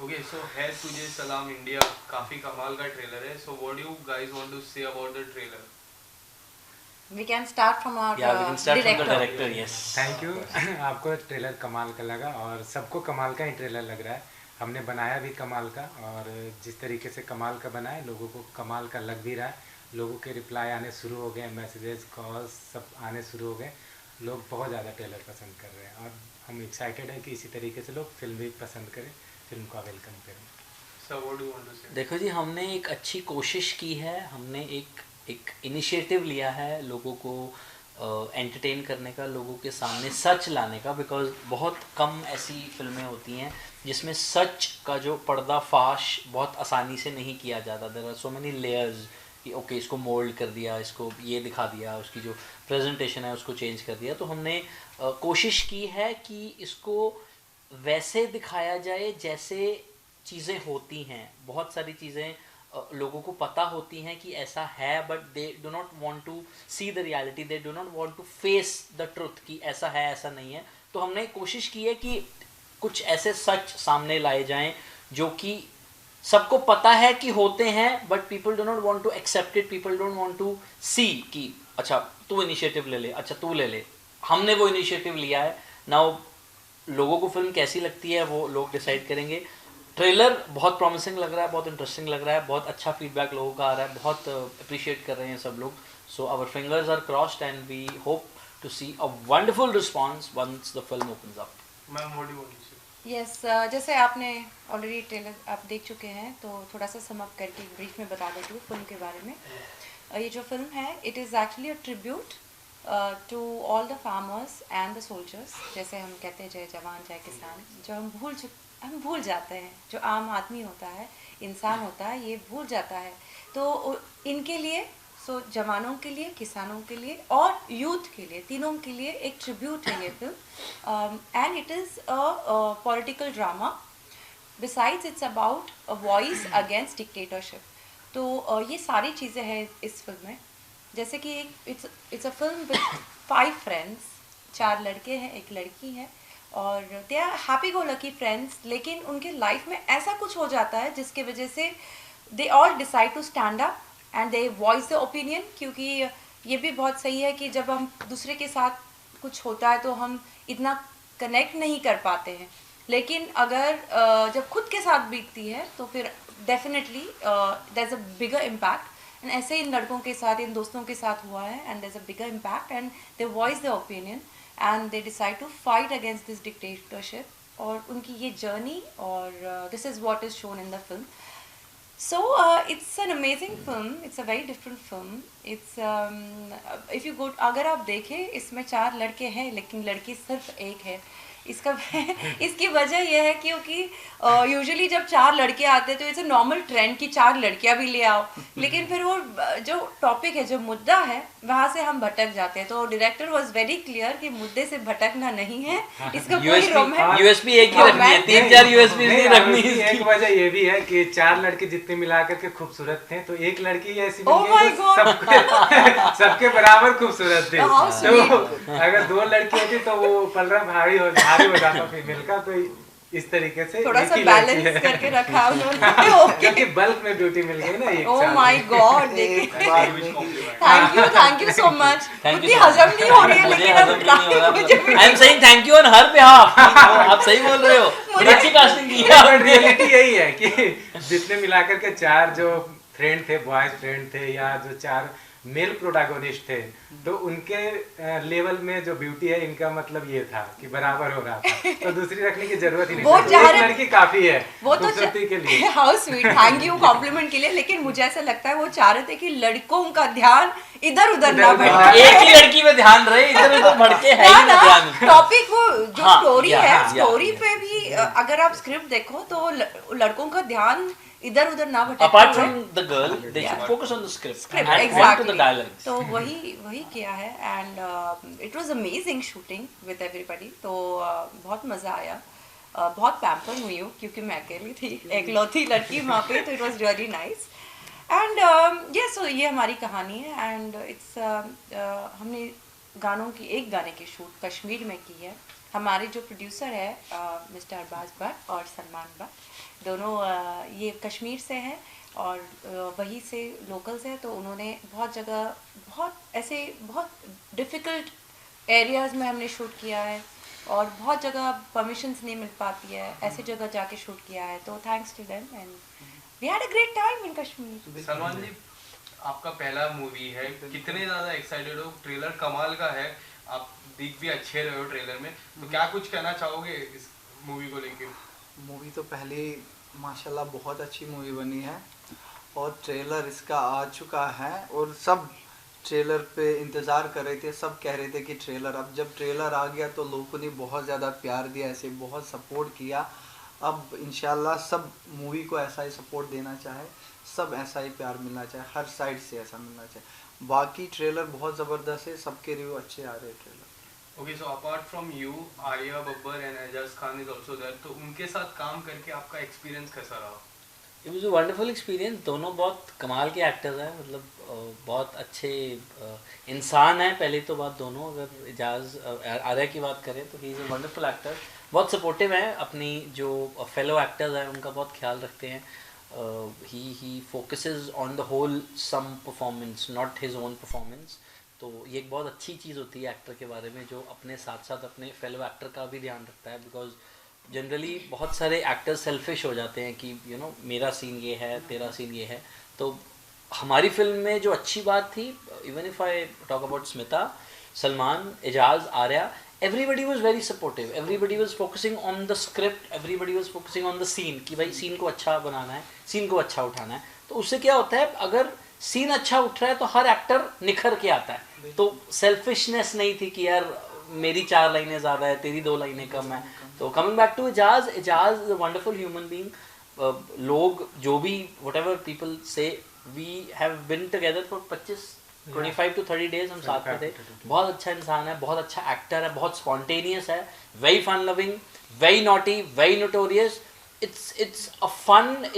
Okay, so है तुझे सलाम इंडिया काफी कमाल का ट्रेलर है. So what do you guys want to say about the trailer? We can start from our Yeah, we can start from the director. director. Yes. Thank you. आपको trailer कमाल का लगा और सबको कमाल का ही ट्रेलर लग रहा है। हमने बनाया भी कमाल का और जिस तरीके से कमाल का बनाए लोगों को कमाल का लग भी रहा है। लोगों के रिप्लाई आने शुरू हो गए, मैसेजेस कॉल्स सब आने शुरू हो गए। लोग बहुत ज़्यादा ट्रेलर पसंद कर रहे हैं और हम एक्साइटेड हैं कि इसी तरीके से लोग फिल्म भी पसंद करें, फिल्म का वेलकम करें। So what do you want to say? देखो जी, हमने एक अच्छी कोशिश की है, हमने एक इनिशिएटिव लिया है लोगों को एंटरटेन करने का, लोगों के सामने सच लाने का, बिकॉज बहुत कम ऐसी फिल्में होती हैं जिसमें सच का जो पर्दाफाश बहुत आसानी से नहीं किया जाता। There are so many layers कि ओके इसको मोल्ड कर दिया, इसको ये दिखा दिया, उसकी जो प्रेजेंटेशन है उसको चेंज कर दिया। तो हमने कोशिश की है कि इसको वैसे दिखाया जाए जैसे चीज़ें होती हैं। बहुत सारी चीज़ें लोगों को पता होती हैं कि ऐसा है, but they do not want to see the reality, they do not want to face the truth कि ऐसा है ऐसा नहीं है। तो हमने कोशिश की है कि कुछ ऐसे सच सामने लाए जाएं जो कि सबको पता है कि होते हैं, but people do not want to accept it, people don't want to see कि अच्छा तू इनिशिएटिव ले ले, अच्छा तू ले ले। हमने वो इनिशिएटिव लिया है। नाउ लोगों को फिल्म कैसी लगती है वो लोग डिसाइड करेंगे। ट्रेलर बहुत प्रॉमिसिंग लग रहा है, बहुत इंटरेस्टिंग लग रहा है, बहुत अच्छा फीडबैक लोगों का आ रहा है, बहुत अप्रिशिएट कर रहे हैं सब लोग। So our fingers are crossed and we hope to see a wonderful response once the film opens up. Ma'am, what do you want to say? Yes जैसे आपने ऑलरेडी ट्रेलर आप देख चुके हैं, तो थोड़ा सा सम अप करके ब्रीफ में बता देती हूँ फिल्म के बारे में। ये जो फिल्म है it is actually a tribute to all the farmers and the soldiers. जैसे हम कहते हैं जय जवान जय किसान, जो हम भूल जाते हैं, जो आम आदमी होता है, इंसान होता है, ये भूल जाता है। तो इनके लिए, सो जवानों के लिए, किसानों के लिए और यूथ के लिए, तीनों के लिए एक ट्रिब्यूट है ये film. And it is a political drama. Besides it's about a voice against dictatorship. तो ये सारी चीज़ें हैं इस फिल्म में। जैसे कि it's a film with 5 friends, 4 लड़के हैं, एक लड़की है, और they are happy go lucky friends. लेकिन उनके लाइफ में ऐसा कुछ हो जाता है जिसके वजह से they all decide to stand up and they voice the opinion. क्योंकि ये भी बहुत सही है कि जब हम दूसरे के साथ कुछ होता है तो हम इतना कनेक्ट नहीं कर पाते हैं, लेकिन अगर जब खुद के साथ बीतती है तो फिर definitely there is a bigger impact. And ऐसे इन लड़कों के साथ, इन दोस्तों के साथ हुआ है, and there is a bigger impact and they voice the opinion and they decide to fight against this dictatorship. और उनकी ये जर्नी, और this is what is shown in the film. So it's an amazing film. It's a very different film. It's if you go, अगर आप देखें इसमें 4 लड़के हैं लेकिन लड़की सिर्फ एक है। इसका इसकी वजह यह है क्योंकि यूजुअली जब 4 लड़के आते हैं तो इट्स अ नॉर्मल ट्रेंड कि 4 लड़कियां भी ले आओ, लेकिन फिर वो जो टॉपिक है, जो मुद्दा है, वहाँ से हम भटक जाते हैं। तो डायरेक्टर वाज वेरी क्लियर कि मुद्दे से भटकना नहीं है। इसका कोई यूएसपी एक ही रखनी है, 3-4 यूएसपी नहीं रखनी है। एक वजह ये भी है कि 4 लड़के जितने मिलाकर के खूबसूरत थे, तो एक लड़की ऐसी Oh मिल गई my तो सबके बराबर खूबसूरत थे। How तो अगर 2 लड़की होती तो वो पलड़ा भारी हो जाता फीमेल का। तो इस तरीके से थोड़ा सा बैलेंस करके रखा उन्होंने। क्योंकि बल्क में ब्यूटी मिल गई ना एक ओह साथ। My God, thank you so much. Thank you उतनी so much. हजम नहीं हो रही है, मुझे लेकिन हजम अब नहीं हो रहा। मुझे I am saying thank you on her behalf. आप सही बोल रहे हो, बड़ी अच्छी कास्टिंग की है आपने। रियलिटी यही है कि जितने मिलाकर के 4 जो फ्रेंड थे, बॉयज फ्रेंड थे, या जो 4 मेल प्रोटैगोनिस्ट थे, तो उनके लेवल में जो ब्यूटी है, इनका मतलब ये था कि बराबर हो रहा था। तो दूसरी रखने की जरूरत ही नहीं, वो तो एक लड़की काफी है वो तो खूबसूरती के लिए। How sweet, thank you compliment के लिए। लेकिन मुझे ऐसा लगता है वो चाह रहे थे कि लड़कों का ध्यान इधर उधर ना भटके। एक ही लड़की पे ध्यान रहे, इधर उधर भटके है ही ना ध्यान। टॉपिक वो जो हाँ, स्टोरी या, है, या, स्टोरी या। पे भी अगर आप स्क्रिप्ट देखो तो लड़कों का ध्यान इधर उधर ना भटके। Apart from the girl, they should focus on the script and on to Exactly. the dialogues. तो वही किया है, and it was amazing shooting with everybody. तो बहुत मज़ा आया। बहुत पैम्पर हुई हूँ क्योंकि मैं अकेली थी, एकलौती लड़की वहाँ पे, तो it was really nice. And yes, so ये हमारी कहानी है। एंड इट्स हमने एक गाने की शूट कश्मीर में की है। हमारे जो प्रोड्यूसर है मिस्टर अरबाज भट्ट और सलमान भट्ट, दोनों ये कश्मीर से हैं और वहीं से लोकल्स हैं, तो उन्होंने बहुत जगह बहुत डिफ़िकल्ट एरियाज़ में हमने शूट किया है और बहुत जगह परमिशंस नहीं मिल पाती है, ऐसी जगह जाके शूट किया है, तो thanks to them and we had a great time in Kashmir. Salman ji, आपका पहला मूवी है, कितने ज़्यादा एक्साइटेड हो? ट्रेलर कमाल का है, आप दिख भी अच्छे रहे हो ट्रेलर में, तो क्या कुछ कहना चाहोगे इस मूवी को लेके? मूवी तो पहले माशाल्लाह बहुत अच्छी मूवी बनी है और ट्रेलर इसका आ चुका है और सब ट्रेलर पे इंतज़ार कर रहे थे, सब कह रहे थे कि ट्रेलर, अब जब ट्रेलर आ गया तो लोगों ने बहुत ज़्यादा प्यार दिया, ऐसे बहुत सपोर्ट किया। अब इंशाल्लाह सब मूवी को ऐसा ही सपोर्ट देना चाहे, सब ऐसा ही प्यार मिलना चाहे, हर साइड से ऐसा मिलना चाहे। बाकी ट्रेलर बहुत ज़बरदस्त है, सबके रिव्यू अच्छे आ रहे हैं trailer. Okay, so apart from you, Alia Babbar and Ejaz Khan is also there, तो उनके साथ काम करके आपका एक्सपीरियंस कैसा रहा? It was a wonderful experience. दोनों बहुत कमाल के एक्टर्स हैं, मतलब बहुत अच्छे इंसान हैं। पहले तो बात दोनों, अगर एजाज आर्या की बात करें तो he is a wonderful actor, बहुत सपोर्टिव हैं, अपनी जो फेलो एक्टर्स हैं उनका बहुत ख्याल रखते हैं। He focuses on the wholesome performance, not his own performance. तो ये एक बहुत अच्छी चीज़ होती है एक्टर के बारे में, जो अपने साथ साथ अपने फेलो एक्टर का भी ध्यान रखता है। बिकॉज जनरली बहुत सारे एक्टर्स सेल्फिश हो जाते हैं कि यू नो मेरा सीन ये है, तेरा सीन ये है। तो हमारी फिल्म में जो अच्छी बात थी, even if I talk about Smita, Salman, Ejaz, Arya, everybody was very supportive, everybody was focusing on the script, everybody was focusing on the scene कि भाई सीन को अच्छा बनाना है, सीन को अच्छा उठाना है। तो उससे क्या होता है, अगर सीन अच्छा उठ रहा है तो हर एक्टर निखर के आता है। तो सेल्फिशनेस नहीं थी कि यार मेरी 4 लाइनें ज़्यादा है, तेरी 2 लाइनें कम है। तो coming back to Ejaz, Ejaz is a wonderful human being. लोग जो भी व्हाटएवर पीपल से, we have been together for 25 to 30 days हम साथ में थे। बहुत अच्छा इंसान है, बहुत अच्छा एक्टर है, बहुत स्पॉन्टेनियस है, very fun loving, very naughty, very notorious. It's a fun,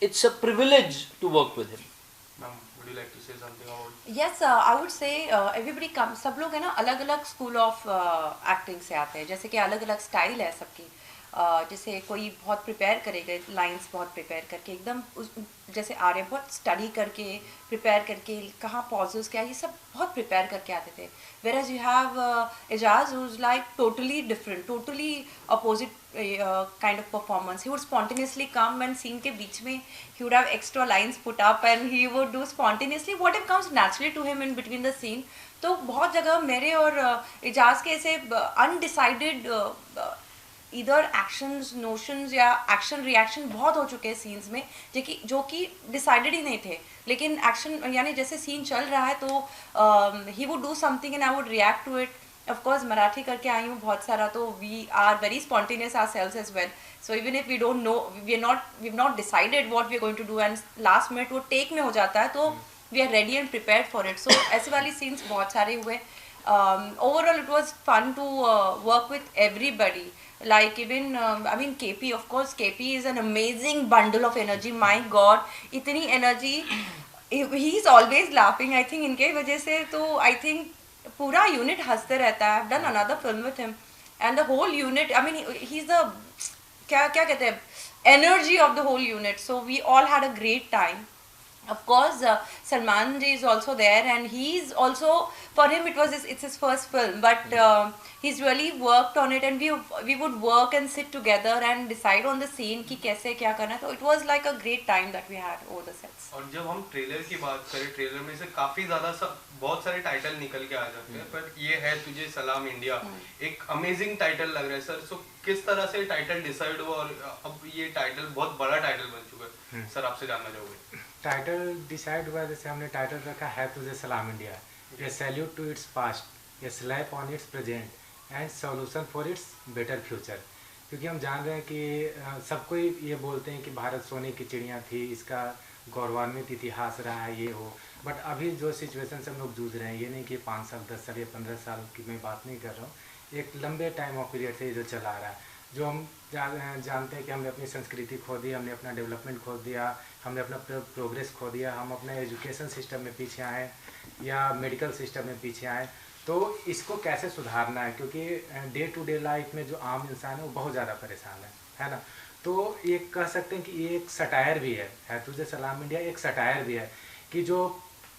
it's a privilege to work with him. Ma'am, would you like to say something about? Yes, I would say everybody come, सब लोग है ना अलग अलग school of acting से आते हैं, जैसे कि अलग अलग स्टाइल है सबकी। जैसे कोई बहुत प्रिपेयर करेगा, लाइंस बहुत प्रिपेयर करके एकदम जैसे आर्य बहुत स्टडी करके प्रिपेयर करके कहाँ पॉजेस क्या, ये सब बहुत प्रिपेयर करके आते थे। Whereas you have Ejaz who is like totally different, totally opposite kind of performance. He would spontaneously come and scene के बीच में he would have extra lines put up and he would do spontaneously whatever comes naturally to him in between the scene. तो बहुत जगह मेरे और एजाज के ऐसे अनडिसाइडेड इधर एक्शंस, नोशंस या एक्शन रिएक्शन बहुत हो चुके हैं सीन्स में, जो कि डिसाइडेड ही नहीं थे। लेकिन एक्शन यानी जैसे सीन चल रहा है तो he would do something and I would react to it. Of course Marathi करके आई हूँ बहुत सारा, तो we are very spontaneous ourselves as well. So even if we don't know, we not decided what we are going to do and last minute वो take में हो जाता है, तो we are ready and prepared for it. So ऐसे वाली scenes बहुत सारे हुए। Overall it was fun to work with everybody, like even I mean KP, of course KP is an amazing bundle of energy, my god, इतनी energy, he is always laughing, I think इनके वजह से तो I think पूरा unit हंसते रहता है। I've done another film with him and the whole unit, I mean he's the क्या कहते हैं, energy of the whole unit, so we all had a great time. Of course, Salman ji is also there, and he's also, for him it's his first film, but he's really worked on it, and we would work and sit together and decide on the scene कि कैसे क्या करना है। तो it was like a great time that we had over the sets. और जब हम trailer की बात करें, ट्रेलर में से काफी ज्यादा बहुत सारे टाइटल निकल के आ जाते हैं, पर ये है तुझे सलाम इंडिया, एक अमेजिंग टाइटल लग रहा है सर। सो किस तरह से टाइटल डिसाइड हुआ और अब ये टाइटल बहुत बड़ा टाइटल बन चुका है, सर आपसे जानना चाहोगे? टाइटल डिसाइड हुआ, जैसे हमने टाइटल रखा है तुझे सलाम India, a salute to its past, a slap on its present and solution for its better future. क्योंकि हम जान रहे हैं कि सबको ये बोलते हैं कि भारत सोने की चिड़िया थी, इसका गौरवान्वित इतिहास रहा है, ये हो, बट अभी जो सिचुएशन से हम लोग जूझ रहे हैं, ये नहीं कि 5 साल 10 साल या 15 साल की मैं बात नहीं कर रहा हूँ, एक लंबे टाइम ऑफ पीरियड से ये जो चला आ रहा है, जो हम जानते हैं कि हमने अपनी संस्कृति खो दी, हमने अपना डेवलपमेंट खो दिया, हमने अपना प्रोग्रेस खो दिया, हम अपने एजुकेशन सिस्टम में पीछे आए या मेडिकल सिस्टम में पीछे आए। तो इसको कैसे सुधारना है, क्योंकि डे टू डे लाइफ में जो आम इंसान है वो बहुत ज़्यादा परेशान है ना। तो ये कह सकते हैं कि ये एक सटायर भी है तुझे सलाम इंडिया एक सटायर भी है कि जो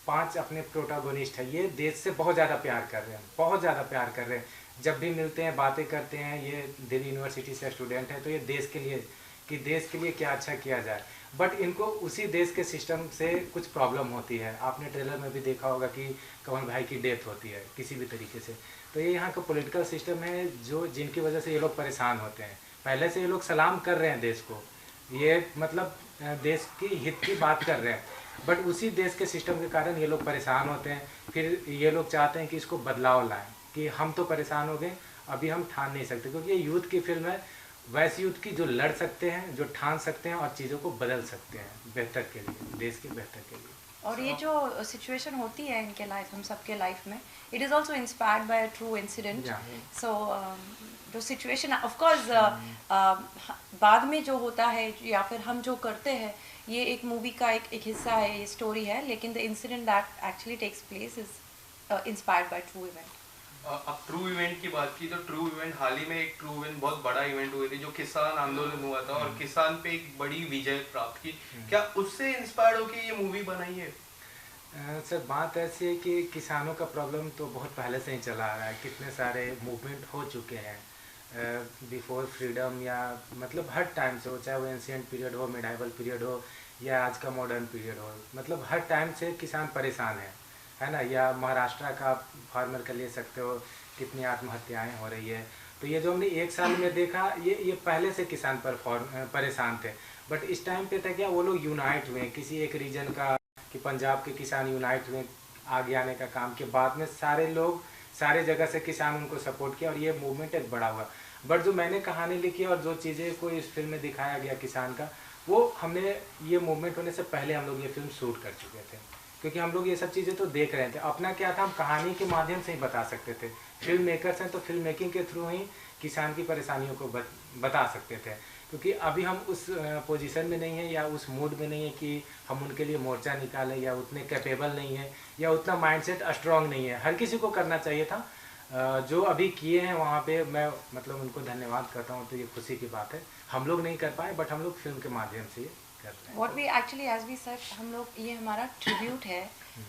5 अपने प्रोटागोनिस्ट है ये देश से बहुत ज़्यादा प्यार कर रहे हैं, बहुत ज़्यादा प्यार कर रहे हैं। जब भी मिलते हैं बातें करते हैं, ये दिल्ली यूनिवर्सिटी से स्टूडेंट है, तो ये देश के लिए कि देश के लिए क्या अच्छा किया जाए, बट इनको उसी देश के सिस्टम से कुछ प्रॉब्लम होती है। आपने ट्रेलर में भी देखा होगा कि कमल भाई की डेथ होती है किसी भी तरीके से। तो ये यहाँ का पॉलिटिकल सिस्टम है जो जिनकी वजह से ये लोग परेशान होते हैं। पहले से ये लोग सलाम कर रहे हैं देश को, ये मतलब देश की हित की बात कर रहे हैं, बट उसी देश के सिस्टम के कारण ये लोग परेशान होते हैं। फिर ये लोग चाहते हैं कि इसको बदलाव लाएं कि हम तो परेशान हो गए, अभी हम ठान नहीं सकते, क्योंकि ये यूथ की फिल्म है, वैसे यूथ की जो लड़ सकते हैं, जो ठान सकते हैं और चीज़ों को बदल सकते हैं बेहतर के लिए, देश के बेहतर के लिए। और ये जो सिचुएशन होती है इनके लाइफ, हम सबके लाइफ में, it is also inspired by a true incident. So जो सिचुएशन ऑफ कोर्स बाद में जो होता है या फिर हम जो करते हैं, ये एक मूवी का एक हिस्सा है, ये स्टोरी है, लेकिन the incident that actually takes place is inspired by true event. अब ट्रू इवेंट की बात की तो ट्रू इवेंट हाल ही में एक ट्रू इवेंट बहुत बड़ा इवेंट हुए थे जो किसान आंदोलन हुआ था और किसान पे एक बड़ी विजय प्राप्त की। क्या उससे इंस्पायर्ड होकर ये मूवी बनाई है? सर बात ऐसी है कि किसानों का प्रॉब्लम तो बहुत पहले से ही चला आ रहा है, कितने सारे मूवमेंट हो चुके हैं बिफोर फ्रीडम, या मतलब हर टाइम से हो, चाहे वो एंशिएंट पीरियड हो, मिडाइवल पीरियड हो या आज का मॉडर्न पीरियड हो, मतलब हर टाइम से किसान परेशान है ना। या महाराष्ट्र का फार्मर का ले सकते हो, कितनी आत्महत्याएं हो रही है। तो ये जो हमने 1 साल में देखा, ये पहले से किसान पर परेशान थे, बट इस टाइम पे था क्या, वो लोग यूनाइट हुए किसी एक रीजन का, कि पंजाब के किसान यूनाइट हुए आगे आने का काम के बाद में सारे लोग सारे जगह से किसान उनको सपोर्ट किया और ये मूवमेंट एक बड़ा हुआ। बट जो मैंने कहानी लिखी और जो चीज़ें को इस फिल्म में दिखाया गया किसान का, वो हमने ये मूवमेंट होने से पहले हम लोग ये फिल्म शूट कर चुके थे, क्योंकि हम लोग ये सब चीज़ें तो देख रहे थे। अपना क्या था, हम कहानी के माध्यम से ही बता सकते थे। फिल्म मेकर्स हैं तो फिल्म मेकिंग के थ्रू ही किसान की परेशानियों को बता सकते थे, क्योंकि अभी हम उस पोजीशन में नहीं है या उस मूड में नहीं है कि हम उनके लिए मोर्चा निकालें, या उतने कैपेबल नहीं है, या उतना माइंडसेट स्ट्रांग नहीं है। हर किसी को करना चाहिए था, जो अभी किए हैं वहाँ पे मैं मतलब उनको धन्यवाद करता हूँ। तो ये खुशी की बात है, हम लोग नहीं कर पाए बट हम लोग फिल्म के माध्यम से कर रहे हैं। What we actually, as we said, हम लोग, ये हमारा ट्रिब्यूट है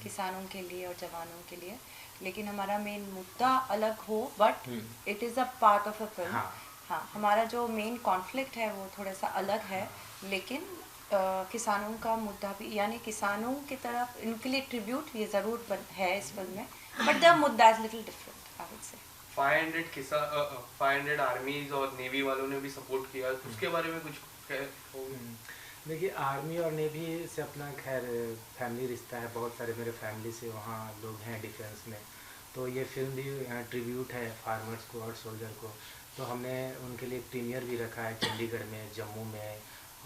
किसानों के लिए और जवानों के लिए, लेकिन हमारा मेन मुद्दा अलग हो, but it is a part of a film. हाँ, हमारा जो मेन कॉन्फ्लिक्ट है वो थोड़ा सा अलग है, लेकिन किसानों का मुद्दा भी, यानी किसानों की तरफ इनके लिए ट्रिब्यूट ये ज़रूर है इस फिल्म में, बट द मुद्दा is little different I would से। 500 आर्मीज और नेवी वालों ने भी सपोर्ट किया, उसके बारे में कुछ देखिए, आर्मी और नेवी से अपना खैर फैमिली रिश्ता है, बहुत सारे मेरे फैमिली से वहाँ लोग हैं डिफेंस में, तो ये फिल्म भी ट्रिब्यूट है फार्मर्स को और सोल्जर को। तो हमने उनके लिए प्रीमियर भी रखा है चंडीगढ़ में, जम्मू में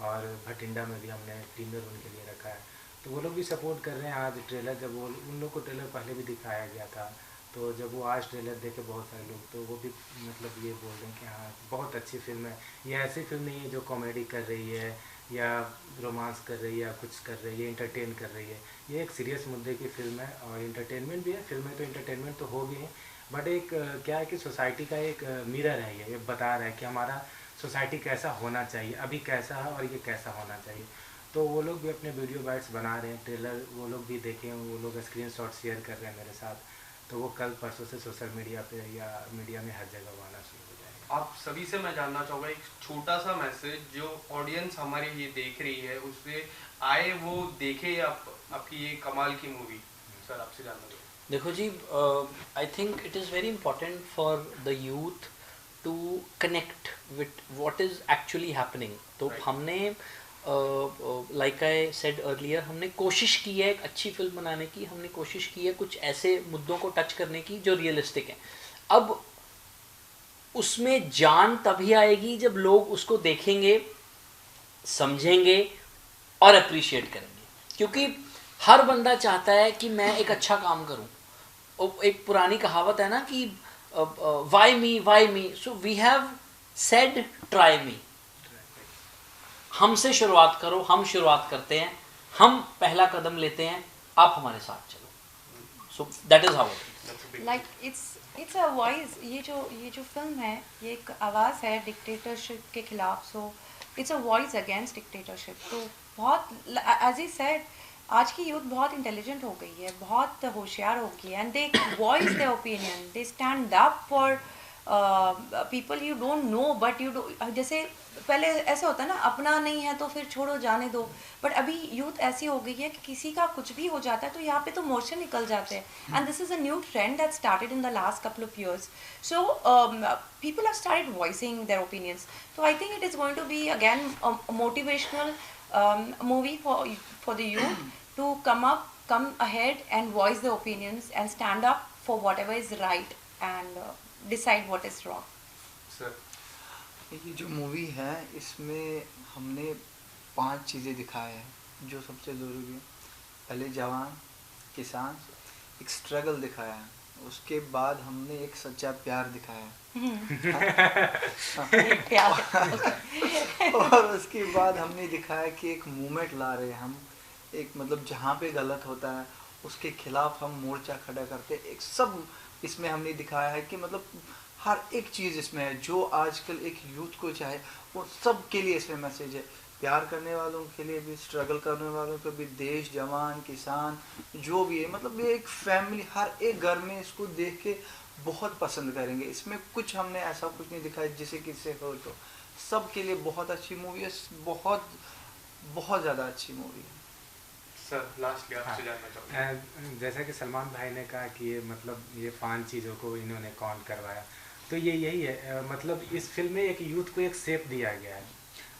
और भटिंडा में भी हमने प्रीमियर उनके लिए रखा है। तो वो लोग भी सपोर्ट कर रहे हैं। आज ट्रेलर जब वो उन लोग को ट्रेलर पहले भी दिखाया गया था, तो जब वो आज ट्रेलर देखे बहुत सारे लोग, तो वो भी मतलब ये बोल रहे हैं कि हाँ बहुत अच्छी फिल्म है। ये ऐसी फिल्म नहीं है जो कॉमेडी कर रही है या रोमांस कर रही है या कुछ कर रही है, एंटरटेन कर रही है। ये एक सीरियस मुद्दे की फिल्म है और एंटरटेनमेंट भी है। फिल्म में तो एंटरटेनमेंट तो होगी ही, बट एक क्या है कि सोसाइटी का एक मिरर है, ये बता रहा है कि हमारा सोसाइटी कैसा होना चाहिए, अभी कैसा है और ये कैसा होना चाहिए। तो वो लोग भी अपने वीडियो बाइट्स बना रहे हैं, ट्रेलर वो लोग भी देखें, वो लोग स्क्रीनशॉट शेयर कर रहे हैं मेरे साथ, तो वो कल परसों से सोशल मीडिया पे या मीडिया में हर जगह आना शुरू हो जाएगा। आप सभी से मैं जानना चाहूँगा एक छोटा सा मैसेज, जो ऑडियंस हमारी ये देख रही है उससे आए वो देखे आपकी ये कमाल की मूवी। सर आपसे जानना चाहूँगा। देखो जी, I think it is very important for the youth to connect with what is actually happening. तो हमने लाइक आई सेड अर्लियर, हमने कोशिश की है एक अच्छी फिल्म बनाने की, हमने कोशिश की है कुछ ऐसे मुद्दों को टच करने की जो रियलिस्टिक हैं। अब उसमें जान तभी आएगी जब लोग उसको देखेंगे, समझेंगे और अप्रिशिएट करेंगे, क्योंकि हर बंदा चाहता है कि मैं एक अच्छा काम करूं। एक पुरानी कहावत है ना कि why me, so we have said try me. हमसे शुरुआत करो, हम शुरुआत करते हैं, हम पहला कदम लेते हैं, आप हमारे साथ चलो। So that is how it is. Like it's a voice, ये जो फिल्म है ये एक आवाज़ है डिक्टेटरशिप के खिलाफ. So it's a voice against dictatorship. तो बहुत, एज ई सेड, आज की यूथ बहुत इंटेलिजेंट हो गई है, बहुत होशियार हो गई है, and they voice their opinion, they stand up for people you don't know, but जैसे पहले ऐसा होता है ना, अपना नहीं है तो फिर छोड़ो जाने दो, बट अभी यूथ ऐसी हो गई है कि किसी का कुछ भी हो जाता है तो यहाँ पे तो मोर्चे निकल जाते हैं. And this is a new trend that started in the last couple of years. So people have started voicing their opinions. So I think it is going to be again a motivational movie for the youth to come ahead and voice their opinions and stand up for whatever is right and decide what is wrong. Sir ये जो movie है इसमें हमने 5 चीज़ें दिखाए हैं जो सबसे ज़रूरी है. पहले जवान, किसान, एक स्ट्रगल दिखाया है. उसके बाद हमने एक सच्चा प्यार दिखाया है. और उसके बाद हमने दिखाया कि एक मूवमेंट ला रहे हैं हम, एक मतलब जहाँ पे गलत होता है उसके खिलाफ हम मोर्चा खड़ा करते. एक सब इसमें हमने दिखाया है कि मतलब हर एक चीज़ इसमें है जो आजकल एक यूथ को चाहे वो सब के लिए इसमें मैसेज है. प्यार करने वालों के लिए भी, स्ट्रगल करने वालों को भी, देश, जवान, किसान, जो भी है, मतलब ये एक फैमिली, हर एक घर में इसको देख के बहुत पसंद करेंगे. इसमें कुछ हमने ऐसा कुछ नहीं दिखाया जिसे किससे हो, तो सब के लिए बहुत अच्छी मूवी है, बहुत बहुत ज़्यादा अच्छी मूवी है. सर लास्टली आपसे जानना चाहूँगा. जैसा कि सलमान भाई ने कहा कि ये मतलब ये 5 चीज़ों को इन्होंने काउंट करवाया, तो ये यही है. मतलब इस फिल्म में एक यूथ को एक शेप दिया गया है,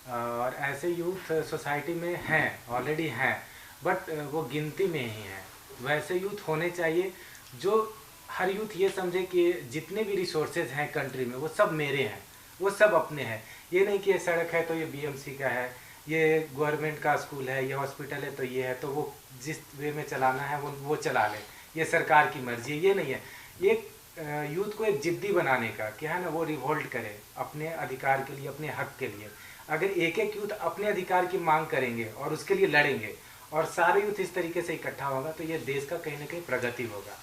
और ऐसे यूथ सोसाइटी में हैं, ऑलरेडी हैं, बट वो गिनती में ही हैं. वैसे यूथ होने चाहिए जो हर यूथ ये समझे कि जितने भी रिसोर्सेज हैं कंट्री में वो सब मेरे हैं, वो सब अपने हैं. ये नहीं कि ये सड़क है तो ये बीएमसी का है, ये गवर्नमेंट का स्कूल है, ये हॉस्पिटल है तो ये है, तो वो जिस वे में चलाना है वो चला ले, ये सरकार की मर्जी है. ये नहीं है. एक यूथ को एक जिद्दी बनाने का क्या है ना, वो रिवोल्ट करे अपने अधिकार के लिए, अपने हक के लिए. अगर एक एक यूथ अपने अधिकार की मांग करेंगे और उसके लिए लड़ेंगे और सारे यूथ इस तरीके से इकट्ठा होगा तो ये देश का कहीं ना कहीं प्रगति होगा.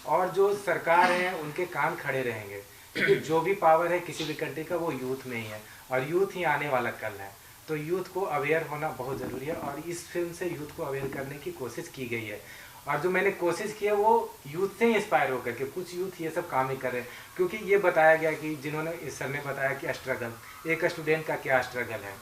और जो सरकार है उनके कान खड़े रहेंगे, क्योंकि जो भी पावर है किसी भी कंट्री का वो यूथ में ही है, और यूथ ही आने वाला कल है. तो यूथ को अवेयर होना बहुत ज़रूरी है, और इस फिल्म से यूथ को अवेयर करने की कोशिश की गई है. और जो मैंने कोशिश की है वो यूथ से इंस्पायर होकर के, कुछ यूथ ये सब काम ही कर रहे हैं, क्योंकि ये बताया गया कि जिन्होंने इस सर ने बताया कि स्ट्रगल, एक स्टूडेंट का क्या स्ट्रगल है.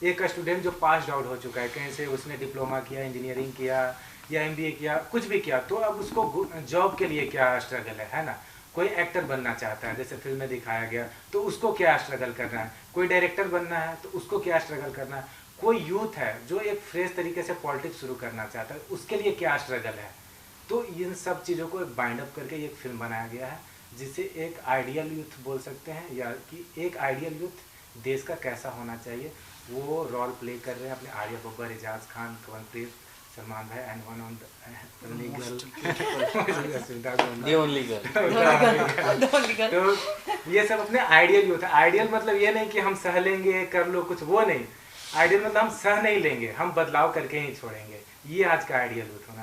एक स्टूडेंट जो पास आउट हो चुका है, कहीं से उसने डिप्लोमा किया, इंजीनियरिंग किया या एमबीए किया, कुछ भी किया, तो अब उसको जॉब के लिए क्या स्ट्रगल है ना. कोई एक्टर बनना चाहता है, जैसे फिल्म में दिखाया गया, तो उसको क्या स्ट्रगल करना है. कोई डायरेक्टर बनना है तो उसको क्या स्ट्रगल करना है. कोई यूथ है जो एक फ्रेश तरीके से पॉलिटिक्स शुरू करना चाहता है, उसके लिए क्या स्ट्रगल है. तो इन सब चीज़ों को एक बाइंड अप करके एक फिल्म बनाया गया है, जिसे एक आइडियल यूथ बोल सकते हैं, या कि एक आइडियल यूथ देश का कैसा होना चाहिए वो रोल प्ले कर रहे हैं अपने आर्या बब्बर, एजाज खान, कवनप्रीत, सलमान भाई, and one on The only girl. तो ये सब अपने आइडियल यूथ है. आइडियल मतलब ये नहीं कि हम सह लेंगे, कर लो कुछ, वो नहीं. आइडियल मतलब हम सह नहीं लेंगे, हम बदलाव करके ही छोड़ेंगे. ये आज का आइडियल यूथ होना.